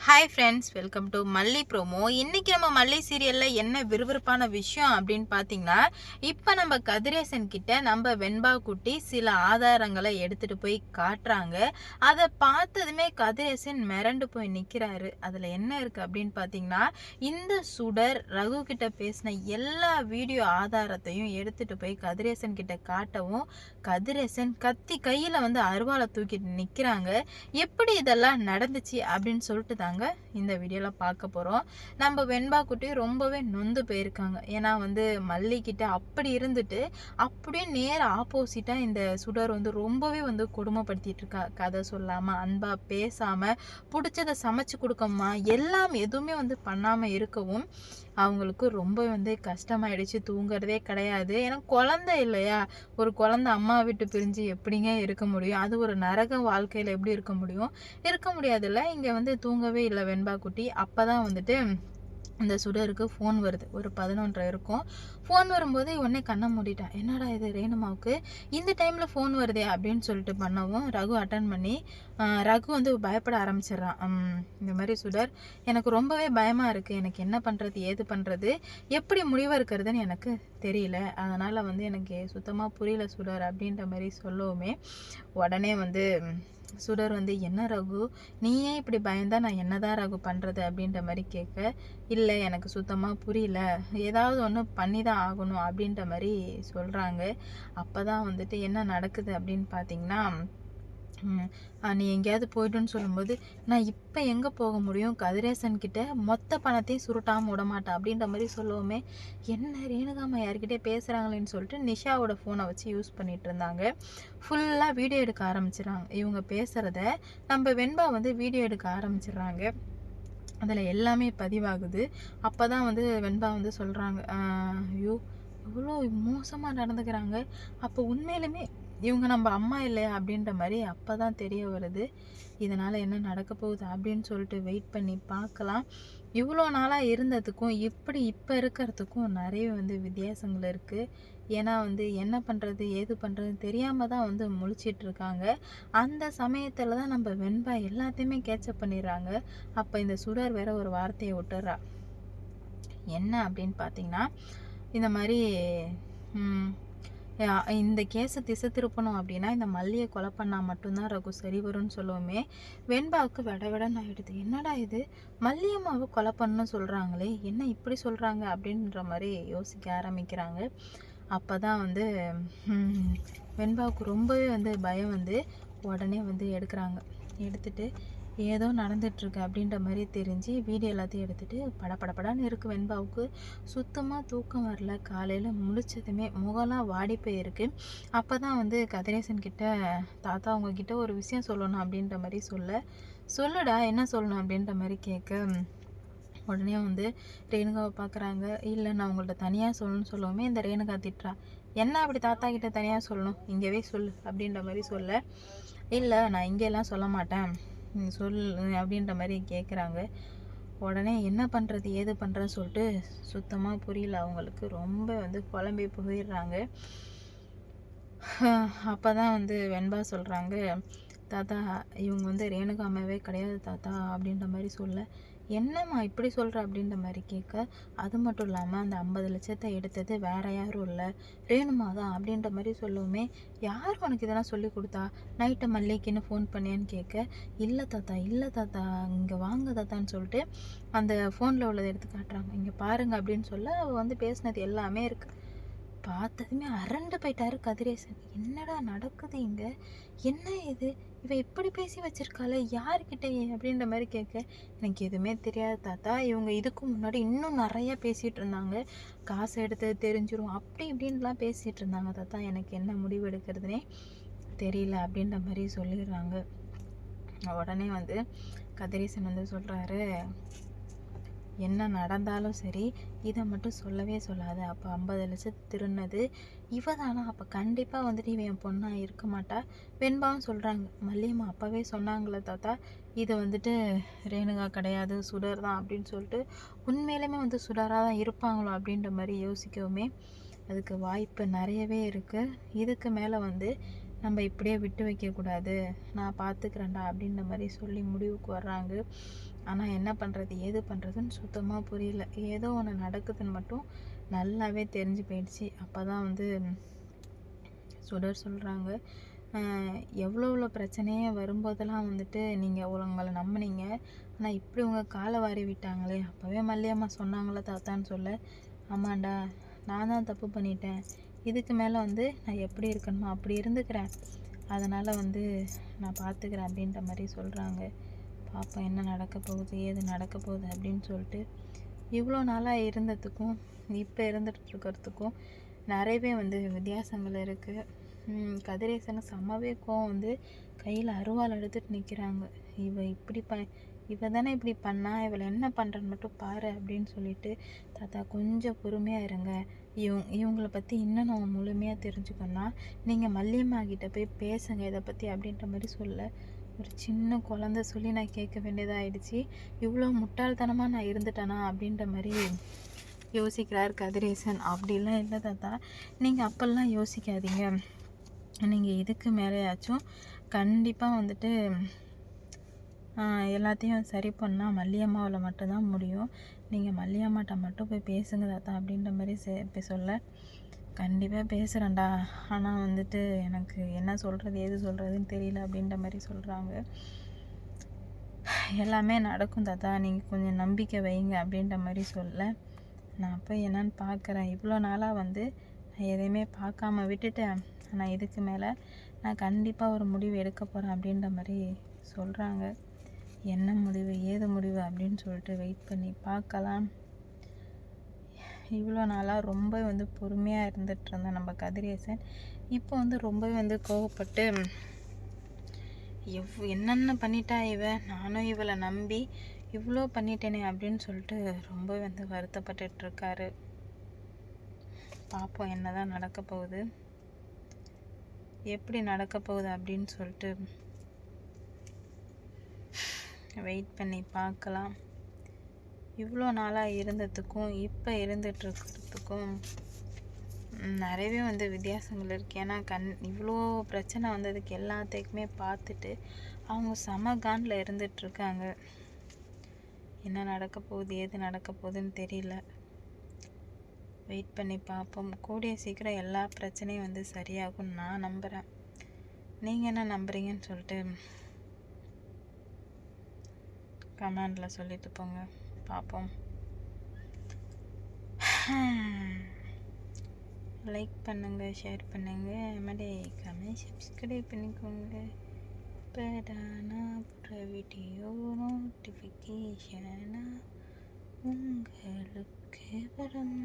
Hi friends, welcome to மல்லி promo. இன்றைக்கி நம்ம மல்லி சீரியலில் என்ன விறுவிறுப்பான விஷயம் அப்படின்னு பார்த்தீங்கன்னா, இப்போ நம்ம கதிரேசன் கிட்ட நம்ம வெண்பா குட்டி சில ஆதாரங்களை எடுத்துகிட்டு போய் காட்டுறாங்க. அதை பார்த்ததுமே கதிரேசன் மிரண்டு போய் நிற்கிறாரு. அதில் என்ன இருக்குது அப்படின்னு பார்த்தீங்கன்னா, இந்த சுடர் ரகு கிட்ட பேசின எல்லா வீடியோ ஆதாரத்தையும் எடுத்துகிட்டு போய் கதிரேசன் கிட்ட காட்டவும், கதிரேசன் கத்தி கையில் அருவாளை தூக்கிட்டு நிற்கிறாங்க. எப்படி இதெல்லாம் நடந்துச்சு அப்படின்னு சொல்லிட்டு தாங்க இந்த வீடியோவில் பார்க்க போகிறோம். நம்ம வெண்பா குட்டி ரொம்பவே நொந்து போயிருக்காங்க. ஏன்னா மல்லிக்கிட்ட அப்படி இருந்துட்டு அப்படியே நேர ஆப்போசிட்டாக இந்த சுடர் ரொம்பவே கொடுமைப்படுத்திட்டு இருக்கா. கதை சொல்லாமல், அன்பாக பேசாமல், பிடிச்சதை சமைச்சு கொடுக்கமா, எல்லாம் எதுவுமே பண்ணாமல் இருக்கவும் அவங்களுக்கு ரொம்ப கஷ்டமாயிடுச்சு. தூங்குறதே கிடையாது. ஏன்னா குழந்தை இல்லையா, ஒரு குழந்தை அம்மா விட்டு பிரிஞ்சு எப்படிங்க இருக்க முடியும்? அது ஒரு நரக வாழ்க்கையில் எப்படி இருக்க முடியும்? இருக்க முடியாதுல்ல. இங்கே தூங்கவே இல்லை வெண்பா குட்டி. அப்போ தான் இந்த சுடருக்கு ஃபோன் வருது. ஒரு 11:30 இருக்கும். ஃபோன் வரும்போது உடனே கண்ணை மூடிட்டான். என்னடா இது ரேணுமாவுக்கு இந்த டைமில் ஃபோன் வருதே அப்படின்னு சொல்லிட்டு பண்ணவும், ரகு அட்டன் பண்ணி ரகு பயப்பட ஆரம்பிச்சிடுறான். இந்த மாதிரி சுடர், எனக்கு ரொம்பவே பயமாக இருக்குது. எனக்கு என்ன பண்ணுறது, ஏது பண்ணுறது, எப்படி முடிவு இருக்கிறதுன்னு எனக்கு தெரியல. அதனால் எனக்கு சுத்தமாக புரியல சுடர் அப்படின்ற மாதிரி சொல்லவுமே, உடனே சுடர் என்ன ரகு, நீ ஏன் இப்படி பயந்தா நான் என்னதான் ரகு பண்ணுறது அப்படின்ற மாதிரி கேட்க, இல்லை எனக்கு சுத்தமாக புரியல, ஏதாவது ஒன்று பண்ணி தான் ஆகணும் அப்படின்ற மாதிரி சொல்கிறாங்க. அப்போ தான் என்ன நடக்குது அப்படின்னு பார்த்தீங்கன்னா, நீ எங்கேயாவது போய்ட்டுன்னு சொல்லும்போது, நான் இப்போ எங்கே போக முடியும், கதிரேசன் கிட்ட மொத்த பணத்தையும் சுருட்டாமல் விடமாட்டேன் அப்படின்ற மாதிரி சொல்லுவோமே, என்ன ரேணுகாமா யார்கிட்டே பேசுகிறாங்களேன்னு சொல்லிட்டு நிஷாவோட ஃபோனை வச்சு யூஸ் பண்ணிகிட்டு இருந்தாங்க. ஃபுல்லாக வீடியோ எடுக்க ஆரம்பிச்சிடுறாங்க. இவங்க பேசுகிறத நம்ம வெண்பா வீடியோ எடுக்க ஆரம்பிச்சிடுறாங்க. அதில் எல்லாமே பதிவாகுது. அப்போ தான் வெண்பா சொல்கிறாங்க, ஐயோ இவ்வளோ மோசமாக நடந்துக்கிறாங்க, அப்போ உண்மையிலுமே இவங்க நம்ம அம்மா இல்லையா அப்படின்ற மாதிரி அப்போ தான் தெரிய வருது. இதனால் என்ன நடக்க போகுது அப்படின்னு சொல்லிட்டு வெயிட் பண்ணி பார்க்கலாம். இவ்வளோ நாளாக இருந்ததுக்கும் இப்போ இருக்கிறதுக்கும் நிறைய வித்தியாசங்கள் இருக்குது. ஏன்னா என்ன பண்ணுறது ஏது பண்ணுறதுன்னு தெரியாமல் தான் முழிச்சிட்ருக்காங்க. அந்த சமயத்தில் தான் நம்ம வெண்பா எல்லாத்தையுமே கேட்சப் பண்ணிடுறாங்க. அப்போ இந்த சுடர் வேற ஒரு வார்த்தையை விட்டுறா. என்ன அப்படின்னு பார்த்தீங்கன்னா, இந்த மாதிரி இந்த கேஸை திசை திருப்பணும் அப்படின்னா இந்த மல்லியை கொலை பண்ணால் மட்டும்தான் ரகு சரி வரும்னு சொல்லுவோமே, வெண்பாவுக்கு விடன்னு ஆகிடுது. என்னடா இது, மல்லியம்மாவை கொலை பண்ணணும்னு சொல்கிறாங்களே, என்ன இப்படி சொல்கிறாங்க அப்படின்ற மாதிரி யோசிக்க ஆரம்பிக்கிறாங்க. அப்போ தான் வெண்பாவுக்கு ரொம்பவே பயம் உடனே எடுக்கிறாங்க. எடுத்துட்டு ஏதோ நடந்துட்டுருக்கு அப்படின்ற மாதிரி தெரிஞ்சு வீடியோ எல்லாத்தையும் எடுத்துகிட்டு படப்படப்படான்னு இருக்குது. வெண்பாவுக்கு சுத்தமாக தூக்கம் வரல. காலையில் முழிச்சதுமே முகலாம் வாடி போயிருக்கு. அப்போ தான் கதிரேசன் கிட்ட, தாத்தா உங்ககிட்ட ஒரு விஷயம் சொல்லணும் அப்படின்ற மாதிரி சொல்லுடா என்ன சொல்லணும் அப்படின்ற மாதிரி கேட்க, உடனே ரேணுகாவை பார்க்குறாங்க. இல்லை நான் உங்கள்கிட்ட தனியாக சொல்லணும்னு சொல்லவுமே இந்த ரேணுகா திட்டுறா. என்ன அப்படி தாத்தா கிட்ட தனியாக சொல்லணும், இங்கேவே சொல்லு அப்படின்ற மாதிரி சொல்ல, இல்லை நான் இங்கெல்லாம் சொல்ல மாட்டேன் சொல் அப்படின்ற மாதிரி கேட்குறாங்க. உடனே என்ன பண்ணுறது ஏது பண்ணுறேன்னு சொல்லிட்டு சுத்தமாக புரியல அவங்களுக்கு. ரொம்ப குழம்பி போயிடுறாங்க. அப்போ தான் வெண்பா சொல்கிறாங்க, தாத்தா இவங்க ரேணுகாமாவே கிடையாது தாத்தா அப்படின்ற மாதிரி சொல்ல, என்னம்மா இப்படி சொல்கிற அப்படின்ற மாதிரி கேட்க, அது மட்டும் இல்லாமல் அந்த 50 லட்சத்தை எடுத்தது வேற யாரும் இல்லை ரேணுமா தான் அப்படின்ற மாதிரி சொல்லவுமே, யார் உனக்கு இதெல்லாம் சொல்லி கொடுத்தா, நைட்டு மல்லிக்குன்னு ஃபோன் பண்ணியான்னு கேட்க, இல்லை தாத்தா இங்கே வாங்க தாத்தான்னு சொல்லிட்டு அந்த ஃபோனில் உள்ளதை எடுத்து காட்டுறாங்க. இங்கே பாருங்கள் அப்படின்னு சொல்ல, அவள் பேசினது எல்லாமே இருக்குது. பார்த்ததுமே அரண்டு போயிட்டாரு கதிரேசன். என்னடா நடக்குது இங்கே, என்ன இது, இவ எப்படி பேசி வச்சிருக்காளே யார்கிட்ட அப்படின்ற மாதிரி கேட்க, எனக்கு எதுவுமே தெரியாது தாத்தா, இவங்க இதுக்கு முன்னாடி இன்னும் நிறையா பேசிகிட்டு இருந்தாங்க, காசு எடுத்தது தெரிஞ்சிரும் அப்படி இப்படின்லாம் பேசிகிட்டு இருந்தாங்க தாத்தா, எனக்கு என்ன முடிவு எடுக்கிறதுனே தெரியல அப்படின்ற மாதிரி சொல்லிடுறாங்க. உடனே கதிரேசன் சொல்கிறாரு, என்ன நடந்தாலும் சரி இதை மட்டும் சொல்லவே சொல்லாத. அப்போ 50 லட்சத்து திருநது இவ தானா, அப்போ கண்டிப்பாக இவன் என் பொண்ணாக இருக்க மாட்டா. வெண்பாவும் சொல்கிறாங்க, மல்லியம்மா அப்போவே சொன்னாங்களே தாத்தா, இது ரேணுகா கிடையாது சுடர் தான் அப்படின்னு சொல்லிட்டு, உண்மையிலுமே சுடராக தான் இருப்பாங்களோ அப்படின்ற மாதிரி யோசிக்கவுமே அதுக்கு வாய்ப்பு நிறையவே இருக்குது. இதுக்கு மேலே நம்ம இப்படியே விட்டு வைக்கக்கூடாது, நான் பார்த்துக்கிறேன்டா அப்படின்ற மாதிரி சொல்லி முடிவுக்கு வர்றாங்க. ஆனால் என்ன பண்ணுறது ஏது பண்ணுறதுன்னு சுத்தமாக புரியல. ஏதோ ஒன்று நடக்குதுன்னு மட்டும் நல்லாவே தெரிஞ்சு போயிடுச்சு. அப்போ தான் வந்து சுடர் சொல்கிறாங்க, எவ்வளோ எவ்வளோ பிரச்சனையே வரும்போதெல்லாம் வந்துட்டு நீங்கள் உங்களை நம்பினீங்க, ஆனால் இப்படி உங்கள் காலை வாரி விட்டாங்களே. அப்போவே மல்லியம்மா சொன்னாங்களே தாத்தான்னு சொல்ல, ஆமாண்டா நான் தான் தப்பு பண்ணிட்டேன், இதுக்கு மேலே வந்து நான் எப்படி இருக்கணுமோ அப்படி இருந்துக்கிறேன், அதனால் வந்து நான் பார்த்துக்கிறேன் அப்படின்ற மாதிரி சொல்கிறாங்க. பார்ப்போம் என்ன நடக்க போகுது ஏது நடக்க போகுது அப்படின்னு சொல்லிட்டு. இவ்வளோ நாளாக இருந்ததுக்கும் இப்போ இருந்துட்டு இருக்கிறதுக்கும் நிறையவே வந்து வித்தியாசங்கள் இருக்குது. கதிரேசனுக்கு செம்மவே கோவம் வந்து கையில் அருவாள் எடுத்துகிட்டு நிற்கிறாங்க. இவ தானே இப்படி பண்ணா, இவளை என்ன பண்ணுறன்னு மட்டும் பாரு அப்படின்னு சொல்லிட்டு, தாத்தா கொஞ்சம் பொறுமையாக இருங்க, இவங்கள பற்றி இன்னும் நம்ம முழுமையாக தெரிஞ்சுக்கணும்னா நீங்கள் மல்லியம்மா கிட்ட போய் பேசுங்க இதை பற்றி அப்படின்ற மாதிரி சொல்ல, ஒரு சின்ன குழந்தை சொல்லி நான் கேட்க வேண்டியதாக ஆயிடுச்சு. இவ்வளோ முட்டாள்தனமாக நான் இருந்துட்டேனா அப்படின்ற மாதிரி யோசிக்கிறார் கதிரேசன். அப்படிலாம் இல்லை தாத்தா, நீங்கள் அப்பெல்லாம் யோசிக்காதீங்க, நீங்கள் இதுக்கு மேலேயாச்சும் கண்டிப்பாக வந்துட்டு எல்லாத்தையும் சரி பண்ணால் மல்லியம்மாவில் மட்டும்தான் முடியும். நீங்கள் மல்லியம்மாட்ட மட்டும் போய் பேசுங்க தாத்தா அப்படின்ற மாதிரி இப்போ சொல்ல, கண்டிப்பாக பேசுகிறேன்டா, ஆனால் வந்துட்டு எனக்கு என்ன சொல்கிறது ஏது சொல்கிறதுன்னு தெரியல அப்படின்ற மாதிரி சொல்கிறாங்க. எல்லாமே நடக்கும் தாத்தா, நீங்கள் கொஞ்சம் நம்பிக்கை வைங்க அப்படின்ற மாதிரி சொல்ல, நான் போய் என்னன்னு பார்க்குறேன். இவ்வளோ நாளாக வந்து நான் எதையுமே பார்க்காம விட்டுட்டேன், ஆனால் இதுக்கு மேலே நான் கண்டிப்பாக ஒரு முடிவு எடுக்க போகிறேன் அப்படின்ற மாதிரி சொல்கிறாங்க. என்ன முடிவு ஏது முடிவு அப்படின்னு சொல்லிட்டு வெயிட் பண்ணி பார்க்கலாம். இவ்வளோ நாளாக ரொம்ப வந்து பொறுமையாக இருந்துகிட்டு இருந்தேன் நம்ம கதிரேசன். இப்போ வந்து ரொம்பவே வந்து கோவப்பட்டு என்னென்ன பண்ணிட்டா நானும் இவளை நம்பி இவ்வளோ பண்ணிட்டேனே அப்படின்னு சொல்லிட்டு ரொம்ப வந்து வருத்தப்பட்டுருக்காரு. பார்ப்போம் என்ன தான் நடக்க போகுது எப்படி நடக்க போகுது அப்படின்னு சொல்லிட்டு வெயிட் பண்ணி பார்க்கலாம். இவ்வளோ நாளாக இருந்ததுக்கும் இப்போ இருந்துகிட்ருக்கிறதுக்கும் நிறையவே வந்து வித்தியாசங்கள் இருக்குது. ஏன்னா இவ்வளோ பிரச்சனை வந்ததுக்கு எல்லாத்துக்குமே பார்த்துட்டு அவங்க செம காண்டில் இருந்துகிட்ருக்காங்க. என்ன நடக்க போகுது ஏது நடக்க போகுதுன்னு தெரியல. வெயிட் பண்ணி பார்ப்போம். கூடிய சீக்கிரம் எல்லா பிரச்சனையும் வந்து சரியாகும்னு நான் நம்புகிறேன். நீங்கள் என்ன நம்புறீங்கன்னு சொல்லிட்டு கமெண்டில் சொல்லிட்டு போங்க. பார்ப்போம். லைக் பண்ணுங்கள், ஷேர் பண்ணுங்கள், மறக்காம சப்ஸ்கிரைப் பண்ணிக்கோங்க. இப்போதானா போடுற வீடியோ நோட்டிஃபிகேஷனாக உங்களுக்கு வரும்.